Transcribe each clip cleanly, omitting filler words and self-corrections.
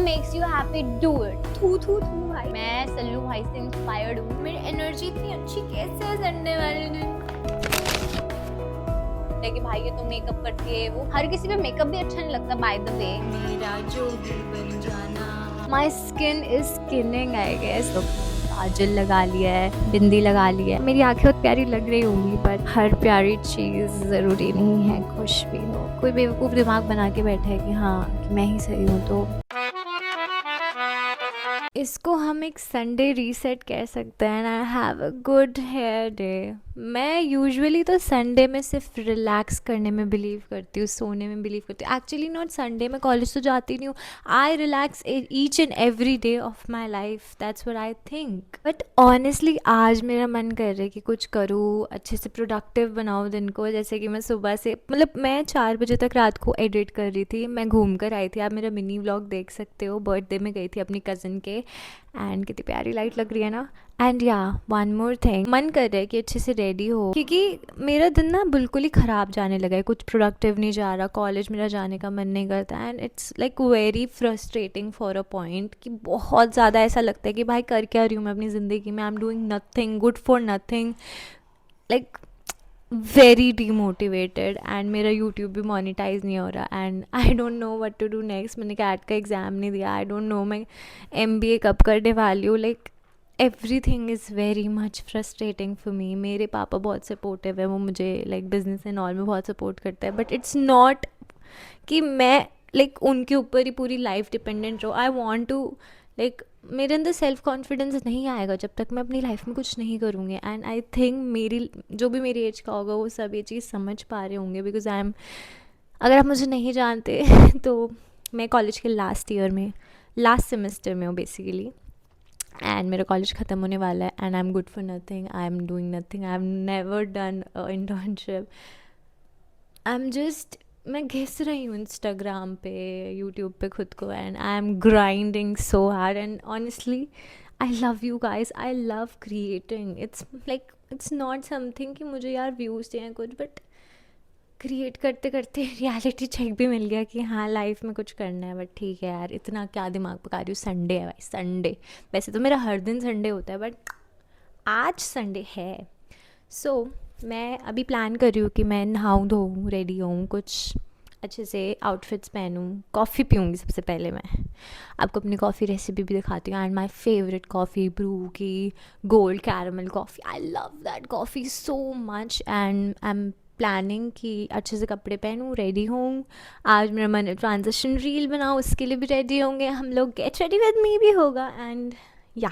makes you happy, do it. थू थू थू भाई, मैं सल्लू भाई से इंस्पायर्ड हूँ। मेरी एनर्जी इतनी अच्छी कैसे है संडे वाले दिन। कि भाई ये तो मेकअप करती है, वो हर किसी पे मेकअप भी अच्छा नहीं लगता बाय द वे। मेरा जो भी बन जाना। My skin is skinning I guess. काजल लगा लिया है, बिंदी लगा लिया है, मेरी आंखें बहुत प्यारी लग रही होंगी, पर हर प्यारी चीज जरूरी नहीं है खुश भी हो। कोई बेवकूफ दिमाग बना के बैठा है कि हाँ कि मैं ही सही हूँ, तो इसको हम एक संडे रीसेट कह सकते हैं। I have a good hair day. मैं यूजुअली तो संडे में सिर्फ रिलैक्स करने में बिलीव करती हूँ, सोने में बिलीव करती हूँ। एक्चुअली नॉट संडे, मैं कॉलेज तो जाती नहीं हूँ। आई relax each and every day of my life, that's what I think. But honestly आज मेरा मन कर रहा है कि कुछ करूँ, अच्छे से प्रोडक्टिव बनाऊँ दिन को। जैसे कि मैं सुबह से मतलब मैं 4 बजे तक रात को एडिट कर रही थी, मैं घूम कर आई थी, आप मेरा मिनी व्लॉग देख सकते हो। बर्थडे में गई थी अपनी कज़न के, एंड कितनी प्यारी लाइट लग रही है ना। एंड या वन मोर थिंग, मन कर रहा है कि अच्छे से रेडी हो, क्योंकि मेरा दिन ना बिल्कुल ही ख़राब जाने लगा है, कुछ प्रोडक्टिव नहीं जा रहा, कॉलेज मेरा जाने का मन नहीं करता। And it's like very frustrating for a point कि बहुत ज़्यादा ऐसा लगता है कि भाई कर क्या रही हूँ मैं अपनी ज़िंदगी में, I am doing nothing good for nothing, like very demotivated. And मेरा यूट्यूब भी मोनेटाइज नहीं हो रहा, and I don't know what to do next. मैंने कैट का एग्ज़ाम नहीं दिया, आई डोंट नो मैं MBA कब करने वाली हूँ। Like everything is very much frustrating for me. मेरे पापा बहुत सपोर्टिव है, वो मुझे लाइक बिजनेस एंड ऑल में बहुत सपोर्ट करते हैं, बट इट्स नॉट कि मैं लाइक उनके ऊपर ही पूरी लाइफ डिपेंडेंट रहूँ। आई वॉन्ट टू लाइक मेरे अंदर सेल्फ कॉन्फिडेंस नहीं आएगा जब तक मैं अपनी लाइफ में कुछ नहीं करूँगी। एंड आई थिंक मेरी जो भी मेरी एज का होगा वो सब ये चीज़ समझ पा रहे होंगे, बिकॉज आई एम, अगर आप मुझे नहीं जानते तो मैं कॉलेज के लास्ट सेमेस्टर में हूँ बेसिकली। एंड मेरा कॉलेज ख़त्म होने वाला है, and I am good for nothing, I am doing nothing, I am never done internship, I am just, मैं घिस रही हूँ इंस्टाग्राम पे, यूट्यूब पे खुद को, and I M grinding so hard. And honestly I love you guys, I love creating. It's like it's not something कि मुझे यार व्यूज़ चाहिए कुछ, बट क्रिएट करते करते रियलिटी चेक भी मिल गया कि हाँ लाइफ में कुछ करना है। बट ठीक है यार, इतना क्या दिमाग पका रही हूँ, संडे है भाई संडे। वैसे तो मेरा हर दिन संडे होता है, बट आज संडे है। सो मैं अभी प्लान कर रही हूँ कि मैं नहाऊँ धोऊँ, रेडी हूँ, कुछ अच्छे से आउटफिट्स पहनूँ, कॉफ़ी पीऊँगी सबसे पहले। मैं आपको अपनी कॉफ़ी रेसिपी भी दिखाती हूँ। And my favourite coffee brew की gold caramel coffee, I love that coffee so much. And I am planning कि अच्छे से कपड़े पहनूँ, रेडी हूँ। आज मेरा मन है ट्रांजिशन रील बनाऊँ, उसके लिए भी रेडी होंगे हम लोग, गेट रेडी विद मी भी होगा। एंड या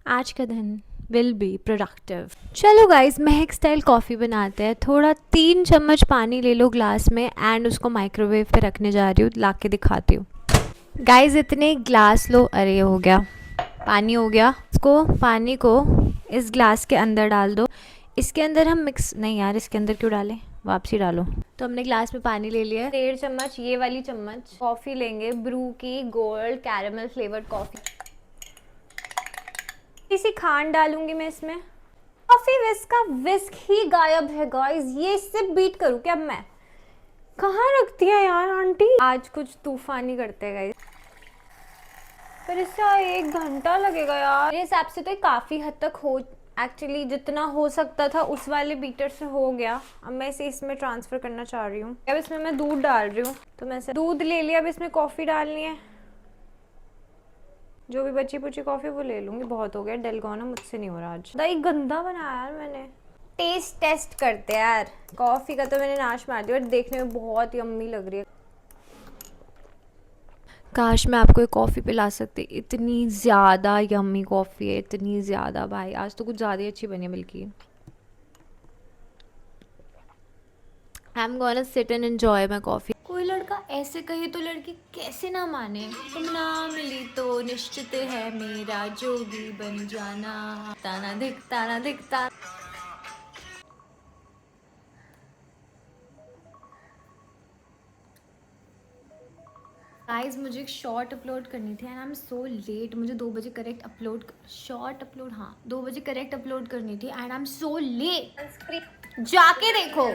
आज का दिन विल बी प्रोडक्टिव। चलो गाइज, महक स्टाइल कॉफ़ी बनाते हैं। थोड़ा 3 चम्मच पानी ले लो ग्लास में, एंड उसको माइक्रोवेव पे रखने जा रही हूँ, ला के दिखाती हूँ। गाइज इतने ग्लास लो, अरे हो गया, पानी हो गया। इसको पानी को इस ग्लास के अंदर डाल दो। इसके अंदर हम मिक्स नहीं यार, इसके अंदर क्यों डालें, वापसी डालो। तो हमने ग्लास में पानी ले लिया। 1.5 चम्मच ये वाली चम्मच कॉफ़ी लेंगे, ब्रू की गोल्ड कैरमल फ्लेवर्ड कॉफ़ी। इसी खांड डालूंगी मैं इसमें। कॉफी विस्क का विस्क ही गायब है गाइस, ये इससे बीट करूँ क्या मैं? कहाँ रखती है यार आंटी? आज कुछ तूफानी करते हैं गाइस, पर इससे 1 घंटा लगेगा यार। मेरे हिसाब से तो ये काफ़ी हद तक हो, एक्चुअली जितना हो सकता था उस वाले बीटर से हो गया। अब मैं इसे इसमें ट्रांसफ़र करना चाह रही हूँ। अब इसमें मैं दूध डाल रही हूँ, तो मैं दूध ले लिया, अब इसमें कॉफ़ी डालनी है। जो भी बची पुची कॉफ़ी वो ले लूँगी, बहुत हो गया। डेलगोना मुझसे नहीं हो रहा आज, दही गंदा बनाया यार मैंने। टेस्ट टेस्ट करते यार, कॉफ़ी का तो मैंने नाश मार दिया, बट देखने में बहुत यम्मी लग रही है। काश मैं आपको एक कॉफ़ी पिला सकती, इतनी ज़्यादा यम्मी कॉफ़ी है, इतनी ज़्यादा भाई, आज तो कुछ ज़्यादा ही अच्छी बनी है बल्कि। I am gonna sit and enjoy my coffee. कोई लड़का ऐसे कहे तो लड़की कैसे ना माने, तुम ना मिली तो निश्चित है मेरा जोगी बन जाना, ताना दिखता। गाइस मुझे एक शॉर्ट अपलोड करनी थी, and I am so let. मुझे 2 बजे करेक्ट अपलोड, शॉर्ट अपलोड, हाँ 2 बजे करेक्ट अपलोड करनी थी, and I am so let. जाके देखो।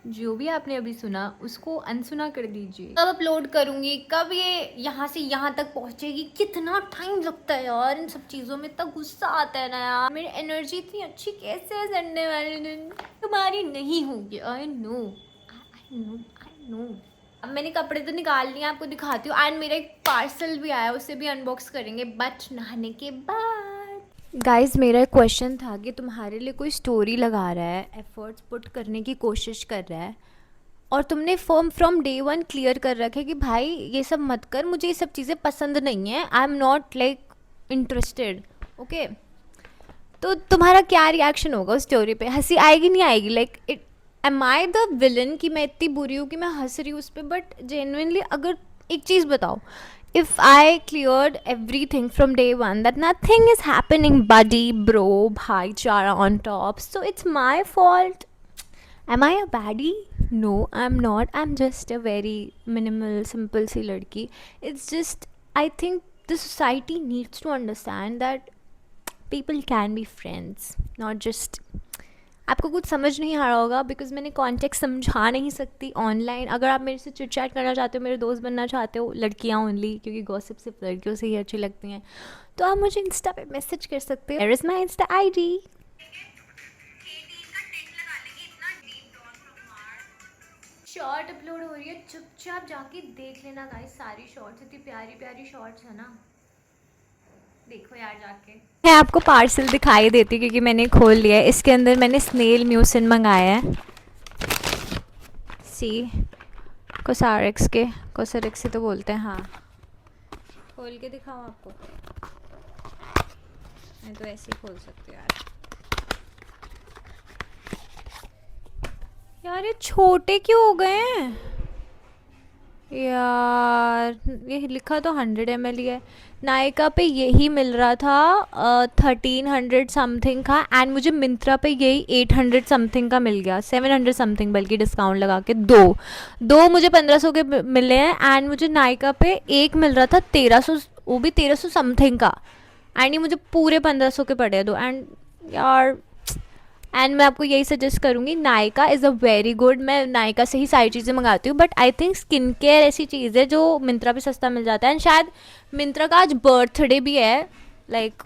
जो भी आपने अभी सुना उसको अनसुना कर दीजिए। कब अपलोड करूँगी, कब ये यहाँ से यहाँ तक पहुँचेगी, कितना टाइम लगता है यार इन सब चीज़ों में, इतना गुस्सा आता है ना यार। मेरी एनर्जी इतनी अच्छी कैसे है संडे वाले दिन, तुम्हारी नहीं होगी। I know, I know, I know. अब मैंने कपड़े तो निकाल लिए, आपको दिखाती हूँ। एंड मेरा एक पार्सल भी आया, उसे भी अनबॉक्स करेंगे बट नहाने के बाद। गाइस मेरा एक क्वेश्चन था कि तुम्हारे लिए कोई स्टोरी लगा रहा है, एफर्ट्स पुट करने की कोशिश कर रहा है, और तुमने फ्रॉम डे वन क्लियर कर रखा है कि भाई ये सब मत कर, मुझे ये सब चीज़ें पसंद नहीं है, I am not like interested, okay, तो तुम्हारा क्या रिएक्शन होगा उस स्टोरी पे? हंसी आएगी नहीं आएगी? Like it, am I the villain कि मैं इतनी बुरी हूँ कि मैं हंस रही हूँ उस पर? बट जेन्युइनली अगर एक चीज़ बताओ, if I cleared everything from day one that nothing is happening, buddy, bro, bhaichara on top, so it's my fault. Am I a baddie? No, I'm not. I'm just a very minimal, simple सी लड़की. It's just, I think the society needs to understand that people can be friends, not just. आपको कुछ समझ नहीं आ रहा होगा because मैंने context समझा नहीं सकती ऑनलाइन। अगर आप मेरे से चिट चैट करना चाहते हो, मेरे दोस्त बनना चाहते हो, लड़कियां ओनली, क्योंकि गॉसिप सिर्फ लड़कियों से ही अच्छी लगती हैं, तो आप मुझे इंस्टा पे मैसेज कर सकते हो। There is my insta ID। Short upload हो रही है, चुपचाप जाके देख लेना गाइस, सारी शॉर्ट्स इतनी प्यारी प्यारी शॉर्ट्स है ना, देखो यार जाके। मैं आपको पार्सल दिखाई देती क्योंकि मैंने खोल लिया है। इसके अंदर मैंने स्नेल म्यूसिन मंगाया है, सी कोसारेक्स के, कोसारेक्स से तो बोलते हैं। हाँ, खोल के दिखाऊँ आपको? मैं तो ऐसे ही खोल सकती हूँ यार। यार ये छोटे क्यों हो गए हैं यार? ये लिखा तो 100 ml ही है। नायका पे यही मिल रहा था 1300 समथिंग का, एंड मुझे मिंत्रा पे यही 800 समथिंग का मिल गया, 700 समथिंग बल्कि डिस्काउंट लगा के। दो मुझे 1500 के मिले हैं, एंड मुझे नायका पे एक मिल रहा था 1300, वो भी 1300 समथिंग का, एंड ये मुझे पूरे 1500 के पड़े दो। एंड यार, एंड मैं आपको यही सजेस्ट करूँगी, Nykaa is a very good, मैं नायका से ही सारी चीज़ें मंगाती हूँ। But I think skin care ऐसी चीज़ है जो मिंत्रा पे सस्ता मिल जाता है। एंड शायद मिंत्रा का आज बर्थडे भी है, लाइक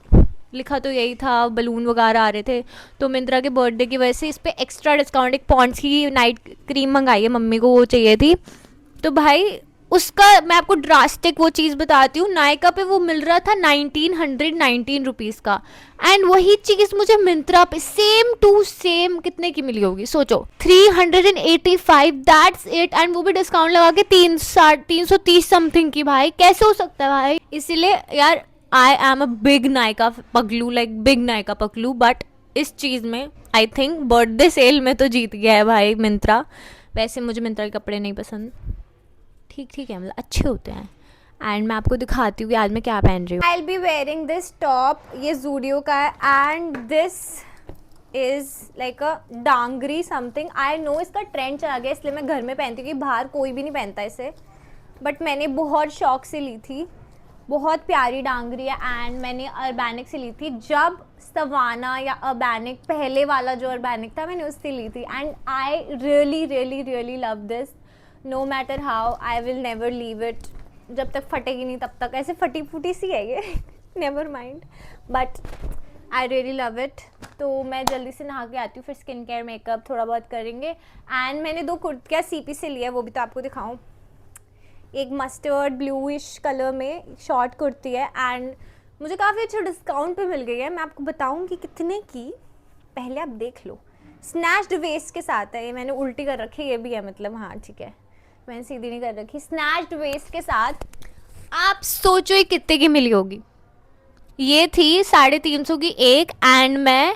लिखा तो यही था, बलून वगैरह आ रहे थे, तो मिंत्रा के बर्थडे की वजह से इस पर एक्स्ट्रा डिस्काउंट। एक पॉन्ड्स की नाइट क्रीम मंगाई है, मम्मी को वो चाहिए थी, तो भाई उसका मैं आपको ड्रास्टिक वो चीज़ बताती हूँ, नायका पे वो मिल रहा था 1919 रुपीज़ का, एंड वही चीज़ मुझे मिंत्रा पे सेम टू सेम कितने की मिली होगी सोचो, 385, दैट्स इट, एंड वो भी डिस्काउंट लगा के 330 समथिंग की। भाई कैसे हो सकता है भाई? इसीलिए यार I am a big Nykaa पगलू, लाइक बिग नायका पगलू, बट इस चीज़ में आई थिंक बर्थडे सेल में तो जीत गया है भाई मिंत्रा। वैसे मुझे मिंत्रा के कपड़े नहीं पसंद, ठीक है, मतलब अच्छे होते हैं। एंड मैं आपको दिखाती हूँ कि आज मैं क्या पहन रही हूँ। I will be wearing this top, ये जूडियो का है, and this is like a dungaree something. I know इसका ट्रेंड चला गया, इसलिए मैं घर में पहनती हूँ कि बाहर कोई भी नहीं पहनता इसे, बट मैंने बहुत शौक से ली थी। बहुत प्यारी डांगरी है, एंड मैंने अर्बैनिक से ली थी जब सवाना या अर्बैनिक पहले वाला जो अर्बैनिक था मैंने उससे ली थी, and I really really really love this. No matter how, I will never leave it, जब तक फटेगी नहीं तब तक। ऐसे फटी फूटी सी है ये never mind, but I really love it. तो मैं जल्दी से नहा के आती हूँ, फिर स्किन केयर मेकअप थोड़ा बहुत करेंगे। एंड मैंने 2 कुर्तियाँ CP से लिया है, वो भी तो आपको दिखाऊँ। एक मस्टर्ड ब्लूइश कलर में शॉर्ट कुर्ती है, एंड मुझे काफ़ी अच्छा डिस्काउंट पे मिल गई है। मैं आपको बताऊँगी कितने की, पहले आप देख लो। स्नैच्ड वेस्ट के साथ है ये, मैंने उल्टी कर रखी है, ये भी है मतलब, हाँ ठीक है, मैंने सीधी नहीं कर रखी। स्नैच्ड वेस्ट के साथ आप सोचो ये कितने की मिली होगी। ये थी 350 की एक, एंड मैं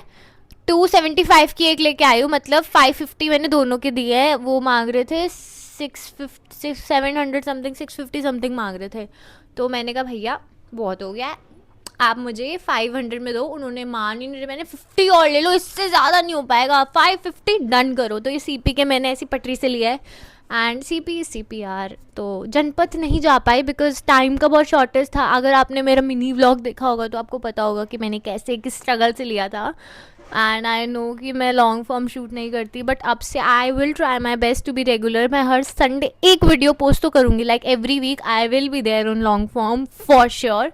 275 की एक लेके आई हूँ, मतलब 550 मैंने दोनों के दिए है। वो मांग रहे थे 700 समथिंग, 650 समथिंग मांग रहे थे, तो मैंने कहा भैया बहुत हो गया, आप मुझे 500 में दो। उन्होंने मान ही नहीं, मैंने 50 और ले लो, इससे ज़्यादा नहीं हो पाएगा, 550 डन करो। तो ये CP के मैंने ऐसी पटरी से लिया है, एंड CP यार, तो जनपथ नहीं जा पाई बिकॉज टाइम का बहुत शॉर्टेज था। अगर आपने मेरा मिनी व्लॉग देखा होगा तो आपको पता होगा कि मैंने कैसे किस स्ट्रगल से लिया था, एंड आई नो कि मैं लॉन्ग फॉर्म शूट नहीं करती, बट अब से I will try my best to be regular. मैं हर संडे एक वीडियो पोस्ट तो करूँगी, like every week I will be there on long form for sure.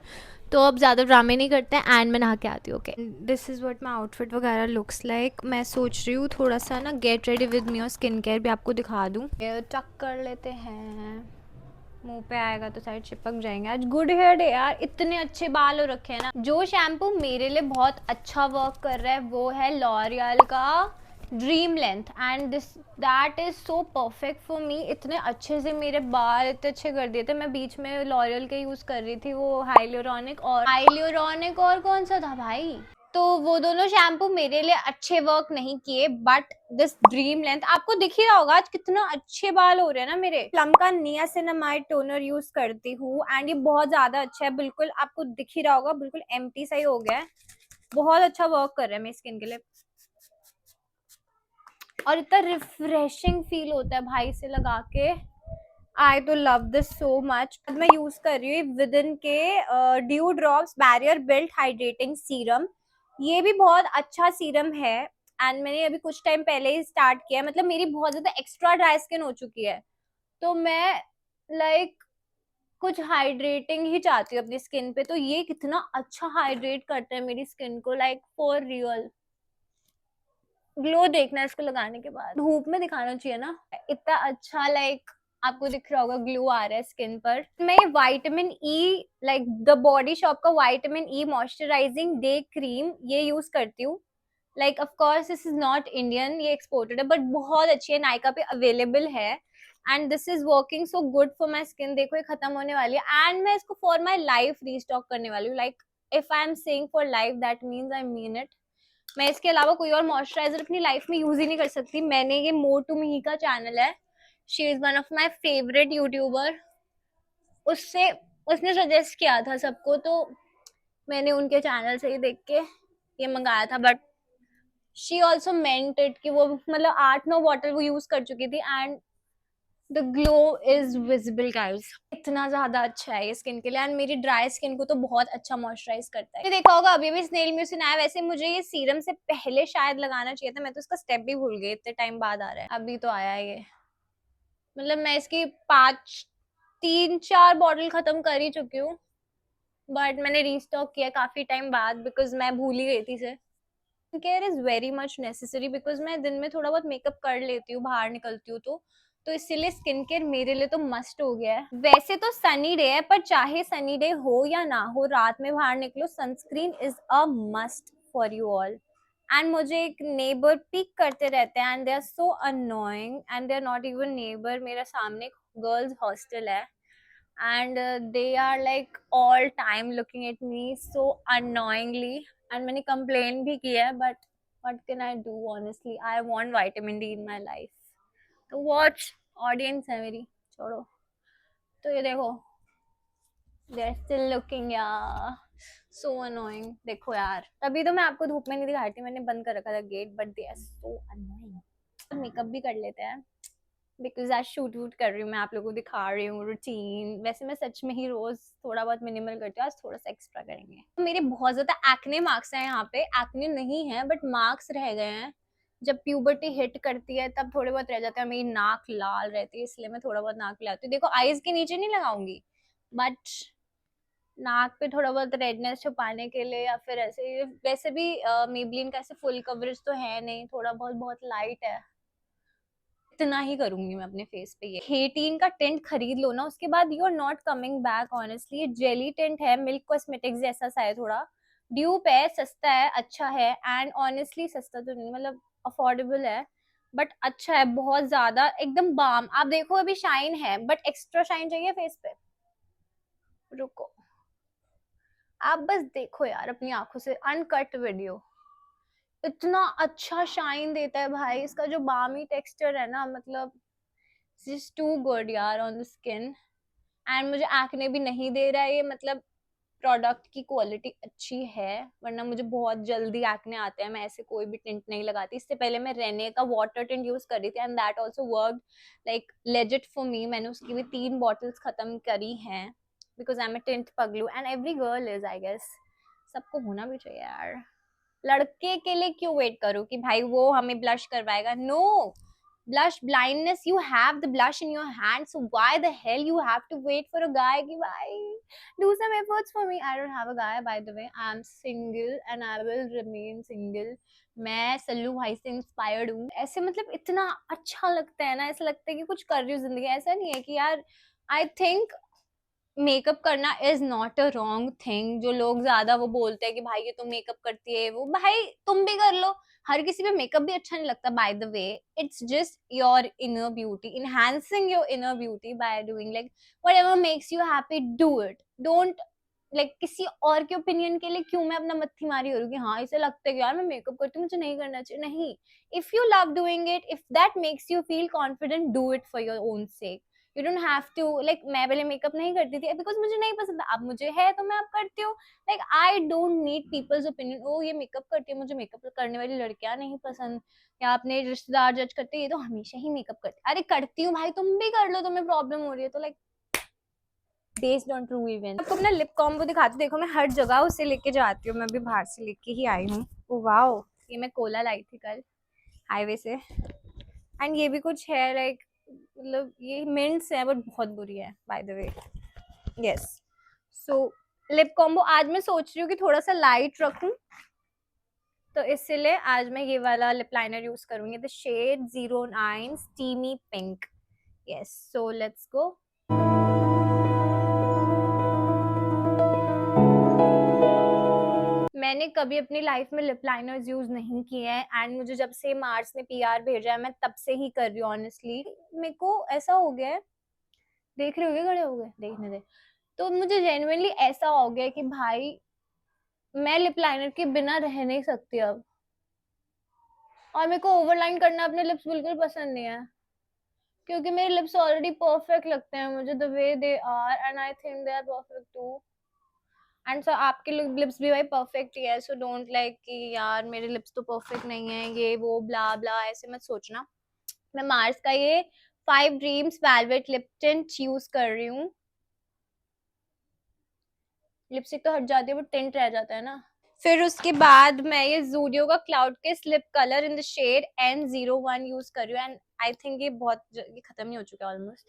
तो अब ज़्यादा ड्रामे नहीं करते हैं एंड मैं नहा के आती हूँ. Okay, this is what my outfit वगैरह लुक्स लाइक. मैं सोच रही हूँ थोड़ा सा ना गेट रेडी विद मी और स्किन केयर भी आपको दिखा दूँ. टक कर लेते हैं, मुंह पे आएगा तो साइड चिपक जाएंगे. आज गुड हेयर डे यार, इतने अच्छे बाल हो रखे हैं ना. जो शैम्पू मेरे लिए बहुत अच्छा वर्क कर रहा है वो है लॉरियल का dream length, and this that is so perfect for me. इतने अच्छे से मेरे बाल इतने अच्छे कर दिए थे. मैं बीच में लॉरियल के यूज कर रही थी, वो हाइलोरॉनिक और कौन सा था भाई, तो वो दोनों शैम्पू मेरे लिए अच्छे वर्क नहीं किए. बट दिस ड्रीम लेंथ, आपको दिख ही रहा होगा आज कितना अच्छे बाल हो रहे हैं ना मेरे. प्लम का नियासिनामाइड टोनर यूज करती हूँ एंड ये बहुत ज्यादा अच्छा है. बिल्कुल आपको दिख ही रहा होगा, बिल्कुल एम्प्टी सा ही हो गया है. बहुत अच्छा वर्क कर रहा है मेरी स्किन के लिए और इतना रिफ्रेशिंग फील होता है भाई से लगा के. आई तो लव दिस सो मच. मैं यूज कर रही हूँ विदिन के due drops barrier built hydrating serum. ये भी बहुत अच्छा सीरम है एंड मैंने अभी कुछ टाइम पहले ही स्टार्ट किया. मतलब मेरी बहुत ज्यादा एक्स्ट्रा ड्राई स्किन हो चुकी है, तो मैं लाइक कुछ हाइड्रेटिंग ही चाहती हूँ अपनी स्किन पे. तो ये कितना अच्छा हाइड्रेट करता है मेरी स्किन को, लाइक फॉर रियल. ग्लो देखना है इसको लगाने के बाद, धूप में दिखाना चाहिए ना. इतना अच्छा लाइक आपको दिख रहा होगा ग्लो आ रहा है स्किन पर. मैं ये vitamin E like the body shop का vitamin E moisturising day cream ये यूज करती हूँ. Like of course this is not Indian, ये एक्सपोर्टेड है, बट बहुत अच्छी है, नायका पे अवेलेबल है and this is working so good for my skin. देखो ये खत्म होने वाली है एंड मैं इसको फॉर माई लाइफ रीस्टॉक करने वाली हूँ. Like if I am saying for life that means I mean it. मैं इसके अलावा कोई और मॉइस्चराइजर अपनी लाइफ में यूज ही नहीं कर सकती. मैंने ये मोर टू मी का चैनल है, she is one of my favourite YouTuber. उससे उसने सजेस्ट किया था सबको, तो मैंने उनके चैनल से ही देख के ये मंगाया था. But she also meant it कि वो मतलब 8-9 बॉटल वो यूज कर चुकी थी and the glow is visible guys. इतना ज्यादा अच्छा है ये स्किन के लिए एंड मेरी ड्राई स्किन को तो बहुत अच्छा मॉइस्चराइज करता है. देखा होगा अभी भी स्नेल म्यूसिन आया. वैसे मुझे ये सीरम से पहले शायद लगाना चाहिए था, मैं तो इसका स्टेप भी भूल गई, इतने टाइम बाद आ रहा है. अभी तो आया है ये. मतलब मैं इसकी 3-4 बॉटल खत्म कर ही चुकी हूँ, बट मैंने रीस्टॉक किया काफी टाइम बाद बिकॉज मैं भूल ही गई थी इसे. Care is very much necessary because मैं दिन में थोड़ा बहुत मेकअप कर लेती हूँ, बाहर निकलती हूँ, तो इसीलिए स्किन केयर मेरे लिए तो मस्ट हो गया है. वैसे तो सनी डे है, पर चाहे सनी डे हो या ना हो, रात में बाहर निकलो sunscreen is a must for you all. And मुझे एक नेबर पिक करते रहते हैं and they are so annoying and they are not even neighbour. मेरा सामने गर्ल्स हॉस्टल है and they are like all time looking at me so annoyingly and मैंने complain भी किया है, but what can I do? Honestly I want vitamin D in my life. तो watch audience है मेरी, छोड़ो. तो ये देखो they're still looking यार, so annoying. देखो यार, तभी तो मैं आपको धूप में नहीं दिखा रही थी, मैंने बंद कर रखा था gate, but they are so annoying. Makeup भी कर लेते हैं बिकॉज आज शूट वूट कर रही हूँ, मैं आप लोगों को दिखा रही हूँ रूटीन. वैसे मैं सच में ही रोज थोड़ा बहुत मिनिमल करती हूँ, आज थोड़ा सा एक्स्ट्रा करेंगे. मेरे बहुत ज्यादा एक्ने मार्क्स हैं यहाँ पे. एक्ने नहीं है बट मार्क्स रह गए हैं. जब प्यूबर्टी हिट करती है तब थोड़े बहुत रह जाते हैं. मेरी नाक लाल रहती है इसलिए मैं थोड़ा बहुत नाक लाती हूँ. देखो आईज के नीचे नहीं लगाऊंगी, बट नाक पे थोड़ा बहुत रेडनेस छुपाने के लिए या फिर ऐसे. वैसे भी मेबलिन का ऐसे फुल कवरेज तो है नहीं, थोड़ा बहुत बहुत लाइट है. इतना ही करूंगी मैं अपने फेस पे. ये हेटीन का टेंट खरीद लो ना, उसके बाद you are not coming back. Honestly ये जेली टेंट है, मिल्क कॉस्मेटिक्स जैसा सा है, थोड़ा ड्यूप है, सस्ता है, अच्छा है. एंड ऑनेस्टली सस्ता तो नहीं, मतलब अफोर्डेबल है, बट अच्छा है बहुत ज्यादा. एकदम बाम. आप देखो अभी शाइन है बट एक्स्ट्रा शाइन चाहिए फेस पे. रुको, आप बस देखो यार अपनी आंखों से अनकट वीडियो. इतना अच्छा शाइन देता है भाई इसका जो बामी टेक्सचर है ना, मतलब जस्ट टू गुड यार ऑन द स्किन. एंड मुझे एक्ने भी नहीं दे रहा है ये, मतलब प्रोडक्ट की क्वालिटी अच्छी है, वरना मुझे बहुत जल्दी एक्ने आते हैं. मैं ऐसे कोई भी टिंट नहीं लगाती. इससे पहले मैं रेने का वाटर टिंट यूज कर रही थी and that also worked like legit for me. मैंने उसकी भी 3 बॉटल्स खत्म करी हैं because I am a tint पगलू and every girl is, I guess सबको होना भी चाहिए यार. लड़के के लिए क्यों वेट करो कि भाई वो हमें ब्लश करवाएगा? No, blush blindness, you have the blush in your hand, so why the hell you have to wait for a guy ki bhai do some efforts for me? I don't have a guy, by the way. I'm single and I will remain single. मैं सल्लू भाई से inspired हूँ। ऐसे मतलब इतना अच्छा लगता है ना, ऐसा लगता है कि कुछ कर रही हूँ जिंदगी। ऐसा नहीं है कि यार, आई थिंक मेकअप करना is not a wrong thing. जो लोग ज्यादा वो बोलते हैं कि भाई ये तुम मेकअप करती है, वो भाई तुम भी कर लो। हर किसी पे मेकअप भी अच्छा नहीं लगता, by the way. It's just your inner beauty, enhancing your inner beauty by doing like whatever makes you happy, do it. Don't like किसी और के ओपिनियन के लिए क्यों मैं अपना मत्थी मारी हो रही हूँ कि हाँ इसे लगता है कि यार मैं मेकअप करती हूँ मुझे नहीं करना चाहिए। नहीं, if you love doing it, if that makes you feel confident, do it for your own sake. You don't have to like, मैं पहले मेकअप नहीं करती थी बिकॉज मुझे नहीं पसंद था, अब मुझे है तो मैं अब करती हूँ। Like I don't need people's opinion, ओ ये मेकअप करती है, मुझे मेकअप करने वाली लड़कियां नहीं पसंद, या अपने रिश्तेदार जज करते ये तो हमेशा ही मेकअप करती। अरे करती हूँ भाई, तुम भी कर लो, तुम्हें प्रॉब्लम हो रही है तो like based on true event. आपको अपना लिप कॉम्बो दिखाती, देखो मैं हर जगह उसे लेके जाती हूँ, मैं अभी बाहर से लेके ही आई हूँ। ओ वाओ, ये मैं कोला लाई थी कल हाईवे से। एंड ये भी कुछ है लाइक, मतलब ये मिंट्स है बट बहुत बुरी है bye the way. Yes, so lip combo आज मैं सोच रही हूँ कि थोड़ा सा लाइट रखूं, तो इसलिए आज मैं ये वाला लिप लाइनर यूज करूंगी, the shade 09 steamy pink. Yes, so let's go. मैंने कभी अपनी लाइफ में लिप लाइनर्स यूज नहीं किए हैं, एंड मुझे जब से मार्च ने पीआर भेजा है मैं तब से ही कर रही हूँ ऑनेस्टली। मेरे को ऐसा हो गया है, देख रहे हो खड़े हो गए देखने दे, तो मुझे जेन्युइनली ऐसा हो गया कि भाई मैं लिप लाइनर के बिना रह नहीं सकती अब। और मेरे को ओवरलाइन करना अपने लिप्स बिल्कुल पसंद नहीं है, क्योंकि मेरे लिप्स ऑलरेडी परफेक्ट लगते हैं मुझे, the way they are, and I think they are perfect too. And so आपके लिप्स भी भाई परफेक्ट ही है, सो डोंट लाइक कि यार मेरे लिप्स तो परफेक्ट नहीं है, ये वो ब्ला ब्ला ऐसे मत सोचना। मैं मार्स का ये 5 dreams velvet lip tint use कर रही हूँ। लिपस्टिक तो हट जाती है बट टिंट रह जाता है ना। फिर उसके बाद मैं ये जूडियो का cloud kiss lip colour in the shade N01 use कर रही हूँ, एंड आई थिंक ये बहुत ये खत्म ही हो चुका है ऑलमोस्ट।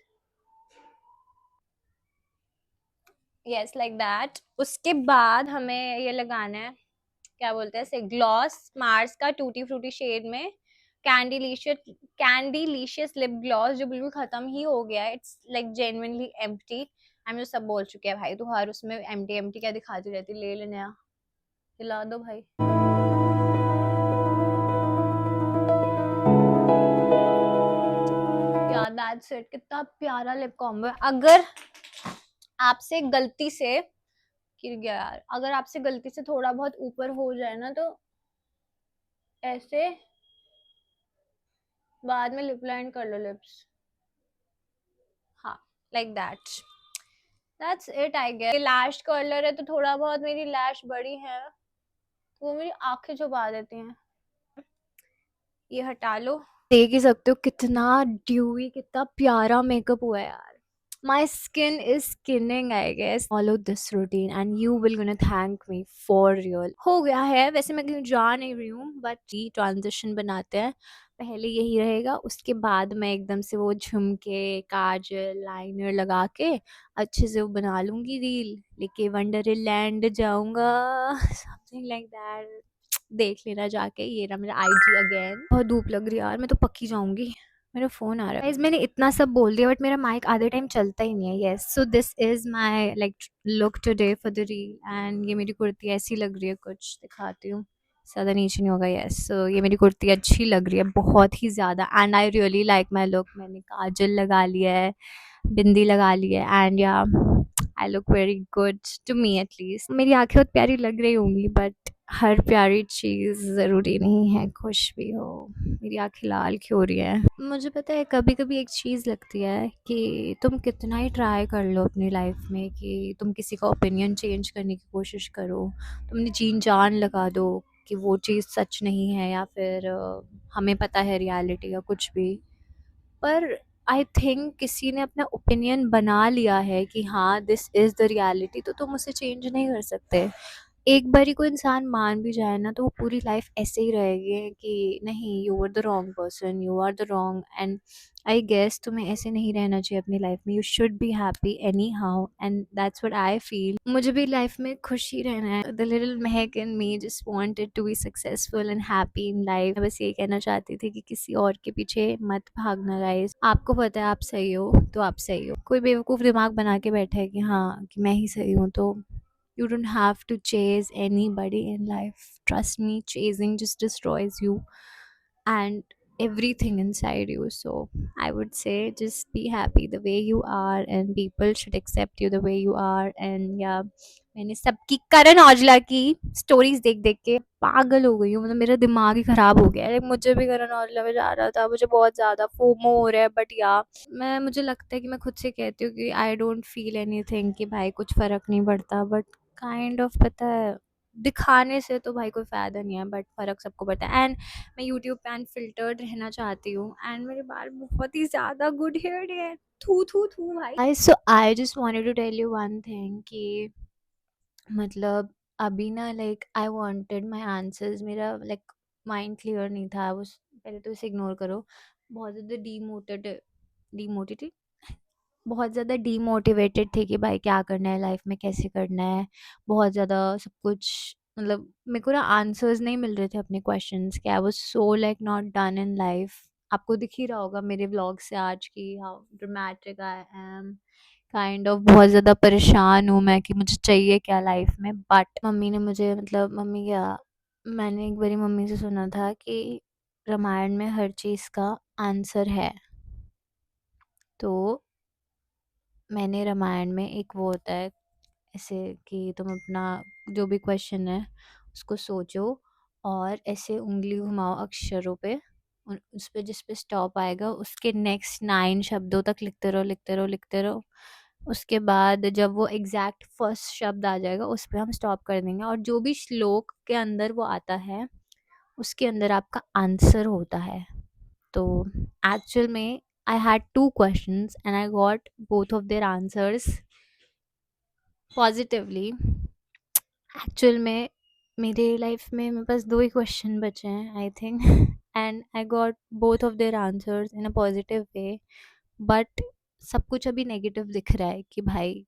Yes like that. उसके बाद हमें ये लगाना है, क्या बोलते हैं, ग्लॉस मार्स का टूटी फ्रूटी शेड में, कैंडीलिशियस लिप ग्लॉस, जो बिल्कुल खत्म ही हो गया है। It's like genuinely empty. I मुझे सब बोल चुके हैं भाई तू हर उसमें एम्प्टी एम्प्टी क्या दिखाती रहती, ले लेने आ, दिला दो भाई। यार दैट्स इट, कितना प्यारा लिप कॉम्बो है। अगर आपसे गलती से गिर गया यार, अगर आपसे गलती से थोड़ा बहुत ऊपर हो जाए ना, तो ऐसे बाद में लिप लाइन कर लो लिप्स। हाँ, like that's it I guess. Lash curler है तो थोड़ा बहुत मेरी लैश बड़ी है, वो मेरी आंखें छुपा देती हैं। ये हटा लो, देख ही सकते हो कितना ड्यूई, कितना प्यारा मेकअप हुआ है यार। My skin is skinning, I guess. Follow this routine and you will gonna thank me for real. हो गया है, वैसे मैं कहीं जा नहीं रही हूँ, बट ये ट्रांजिशन बनाते हैं। पहले यही रहेगा, उसके बाद मैं एकदम से वो झुमके काजल लाइनर लगा के अच्छे से वो बना लूंगी रील, लेके वंडरलैंड जाऊंगा समथिंग लाइक दैट। देख लेना जाके, ये रहा मेरा आईजी अगेन। बहुत धूप लग रही है यार, मैं तो पक्की जाऊंगी। मेरा फोन आ रहा है। गाइस मैंने इतना सब बोल दिया बट मेरा माइक आधे टाइम चलता ही नहीं है। Yes, so this is my like look today for the reel, and ये मेरी कुर्ती ऐसी लग रही है, कुछ दिखाती हूँ, ज़्यादा नीचे नहीं होगा। यस, सो ये मेरी कुर्ती अच्छी लग रही है बहुत ही ज़्यादा, and I really like my look. मैंने काजल लगा लिया है, बिंदी लगा ली है, and yeah I look very good to me at least. मेरी आंखें बहुत प्यारी लग रही होंगी बट हर प्यारी चीज़ ज़रूरी नहीं है खुश भी हो। मेरी आंखें लाल क्यों हो रही है? मुझे पता है कभी कभी एक चीज़ लगती है कि तुम कितना ही ट्राई कर लो अपनी लाइफ में, कि तुम किसी का ओपिनियन चेंज करने की कोशिश करो, तुमने जीन जान लगा दो कि वो चीज़ सच नहीं है, या फिर हमें पता है रियलिटी या कुछ भी, पर आई थिंक किसी ने अपना ओपिनियन बना लिया है कि हाँ दिस इज़ द रियलिटी, तो तुम उसे चेंज नहीं कर सकते। एक बारी को इंसान मान भी जाए ना तो वो पूरी लाइफ ऐसे ही रहेगी कि नहीं, you are the wrong person, you are the wrong. And I guess तुम्हें ऐसे नहीं रहना चाहिए अपनी लाइफ में। You should be happy anyhow, and that's what I feel. मुझे भी लाइफ में खुश ही रहना है। The little Mahak in me just wanted to be successful and happy in life. मैं बस ये कहना चाहती थी कि किसी और के पीछे मत भागना गाइस। आपको पता है आप सही हो तो आप सही हो। कोई बेवकूफ़ दिमाग बना के बैठा है कि हाँ कि मैं ही सही हूँ, तो you don't have to chase anybody in life. Trust me, chasing just destroys you and everything inside you. So I would say just be happy the way you are, and people should accept you the way you are. And yeah, मैंने सबकी करण औजला की stories देख देख के पागल हो गई हूँ। मतलब मेरा दिमाग ही खराब हो गया है। मुझे भी करण औजला में जा रहा था, मुझे बहुत ज़्यादा फोमो हो रहा है। बट या मुझे लगता है कि मैं खुद से कहती हूँ कि आई डोंट फील एनीथिंग, कि भाई कुछ फ़र्क नहीं पड़ता। बट काइंड ऑफ पता है, दिखाने से तो भाई कोई फ़ायदा नहीं है, बट फ़र्क सबको पड़ता है। एंड मैं यूट्यूब पे अनफ़िल्टर्ड रहना चाहती हूँ, एंड मेरे बाल बहुत ही ज़्यादा गुड हेयर्ड है। थू थू थू भाई। So I just wanted to tell you one thing कि मतलब अभी ना like I wanted my answers. मेरा लाइक माइंड क्लियर नहीं था। आई वाज़, पहले तो इसे इग्नोर करो। बहुत ज़्यादा डीमोटिवेटेड बहुत ज़्यादा डीमोटिवेटेड थे कि भाई क्या करना है लाइफ में, कैसे करना है। बहुत ज़्यादा सब कुछ, मतलब मेरे को ना आंसर्स नहीं मिल रहे थे अपने क्वेश्चंस के। I was so like not done in life. आपको दिख ही रहा होगा मेरे व्लॉग से आज की how dramatic I am. Kind of बहुत ज़्यादा परेशान हूँ मैं कि मुझे चाहिए क्या लाइफ में। बट मम्मी ने मुझे, मतलब मम्मी क्या, मैंने एक बारी मम्मी से सुना था कि रामायण में हर चीज़ का आंसर है। तो मैंने रामायण में एक वो होता है ऐसे कि तुम अपना जो भी क्वेश्चन है उसको सोचो और ऐसे उंगली घुमाओ अक्षरों पे, उस पे जिस पे स्टॉप आएगा उसके नेक्स्ट 9 शब्दों तक लिखते रहो लिखते रहो लिखते रहो। उसके बाद जब वो एग्जैक्ट फर्स्ट शब्द आ जाएगा उस पे हम स्टॉप कर देंगे, और जो भी श्लोक के अंदर वो आता है उसके अंदर आपका आंसर होता है। तो एक्चुअल में I had 2 questions and I got both of their answers positively. Actual में मेरे लाइफ में मेरे पास 2 ही क्वेश्चन बचे हैं I think, and I got both of their answers in a positive way. But सब कुछ अभी नेगेटिव दिख रहा है कि भाई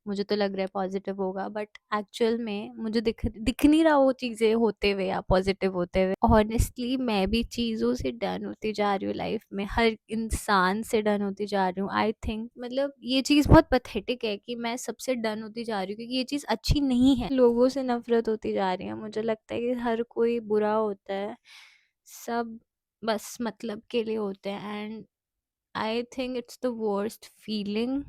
मुझे तो लग रहा है पॉजिटिव होगा, बट एक्चुअल में मुझे दिख नहीं रहा वो चीज़ें होते हुए या पॉजिटिव होते हुए। ऑनेस्टली मैं भी चीज़ों से डन होती जा रही हूँ लाइफ में, हर इंसान से डन होती जा रही हूँ आई थिंक। मतलब ये चीज़ बहुत पथेटिक है कि मैं सबसे डन होती जा रही हूँ, क्योंकि ये चीज़ अच्छी नहीं है। लोगों से नफरत होती जा रही है। मुझे लगता है कि हर कोई बुरा होता है, सब बस मतलब के लिए होते हैं। And I think it's the worst feeling.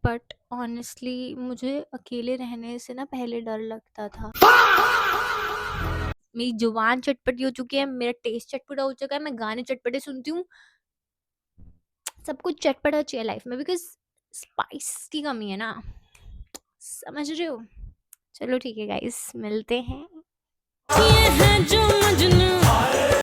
But honestly मुझे अकेले रहने से ना पहले डर लगता था। मेरी जुबान चटपटी हो चुकी है, मेरा टेस्ट चटपटा हो चुका है, मैं गाने चटपटे सुनती हूँ। सब कुछ चटपटा चाहिए लाइफ में, बिकॉज स्पाइस की कमी है ना, समझ रहे हो। चलो ठीक है गाइस, मिलते हैं। ये है जो मजनू